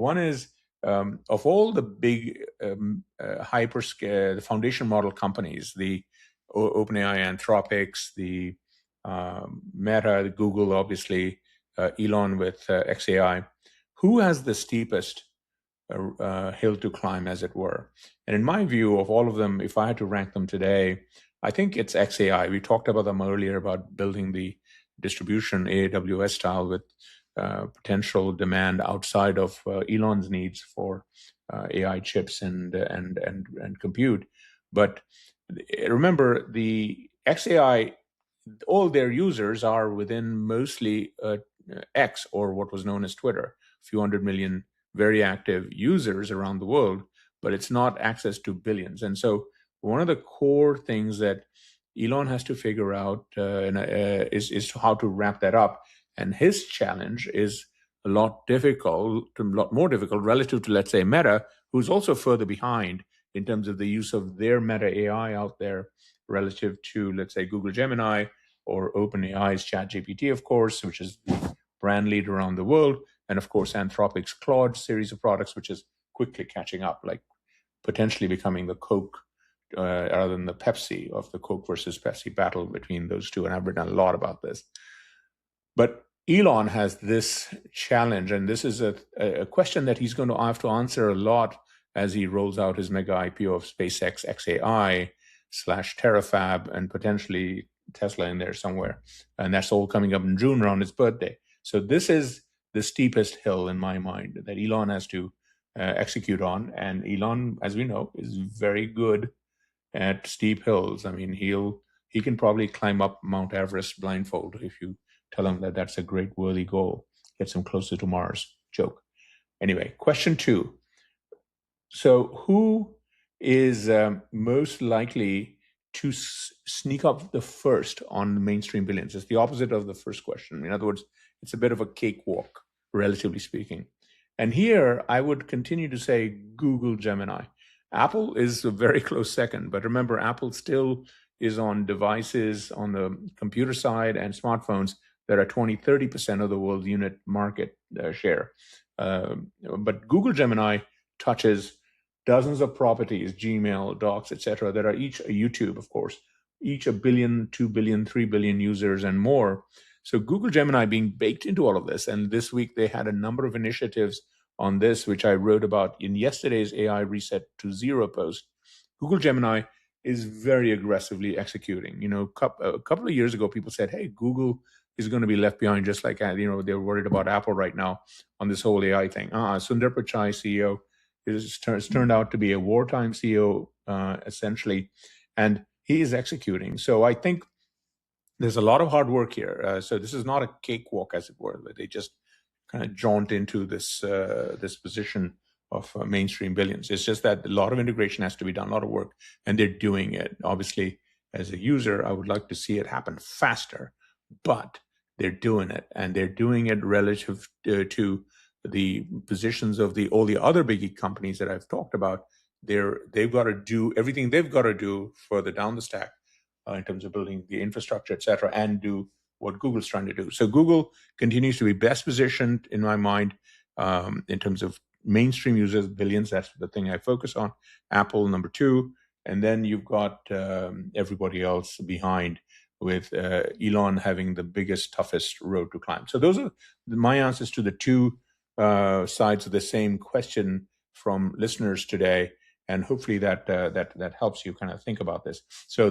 One is of all the big hyperscale, the foundation model companies, the OpenAI, Anthropics, the Meta, the Google, obviously, Elon with xAI, who has the steepest hill to climb, as it were? And in my view, of all of them, if I had to rank them today, I think it's xAI. We talked about them earlier about building the distribution AWS style with potential demand outside of Elon's needs for AI chips and compute. But remember, the xAI, all their users are within mostly X, or what was known as Twitter, a few 100 million very active users around the world, but it's not access to billions. And so one of the core things that Elon has to figure out is how to wrap that up. And his challenge is a lot more difficult relative to, let's say, Meta, who's also further behind in terms of the use of their Meta AI out there relative to, let's say, Google Gemini or OpenAI's ChatGPT, of course, which is the brand leader around the world, and of course Anthropic's Claude series of products, which is quickly catching up, like potentially becoming the Coke rather than the Pepsi of the Coke versus Pepsi battle between those two. And I've written a lot about this. But Elon has this challenge, and this is a question that he's going to have to answer a lot as he rolls out his mega IPO of SpaceX xAI / Terafab, and potentially Tesla in there somewhere. And that's all coming up in June around his birthday. So this is the steepest hill in my mind that Elon has to execute on. And Elon, as we know, is very good at steep hills. I mean, he can probably climb up Mount Everest blindfold if you tell him that that's a great worthy goal. Gets him closer to Mars. Joke. Anyway, question 2. So who is most likely to sneak up the first on the mainstream billions? It's the opposite of the first question. In other words, it's a bit of a cakewalk, relatively speaking. And here I would continue to say Google Gemini. Apple is a very close second, but remember, Apple still is on devices on the computer side and smartphones that are 20-30% of the world's unit market share. But Google Gemini touches dozens of properties, Gmail, Docs, etc., that are each YouTube, of course, each 1 billion, 2 billion, 3 billion users and more. So Google Gemini being baked into all of this. And this week they had a number of initiatives on this, which I wrote about in yesterday's AI Reset to Zero post. Google Gemini is very aggressively executing. A couple of years ago, people said, hey, Google is going to be left behind, just like, they're worried about Apple right now on this whole AI thing. Sundar Pichai, CEO, has turned out to be a wartime CEO, essentially, and he is executing. So I think there's a lot of hard work here. So this is not a cakewalk, as it were. They just kind of jaunt into this position of mainstream billions. It's just that a lot of integration has to be done, a lot of work, and they're doing it. Obviously, as a user, I would like to see it happen faster, but they're doing it, and they're doing it relative to the positions of all the other big companies that I've talked about. They've got to do everything they've got to do further down the stack in terms of building the infrastructure, et cetera, and do what Google's trying to do. So Google continues to be best positioned, in my mind, in terms of mainstream users, billions. That's the thing I focus on. Apple, number 2. And then you've got everybody else behind, with Elon having the biggest, toughest road to climb. So those are my answers to the 2 sides of the same question from listeners today. And hopefully that helps you kind of think about this. So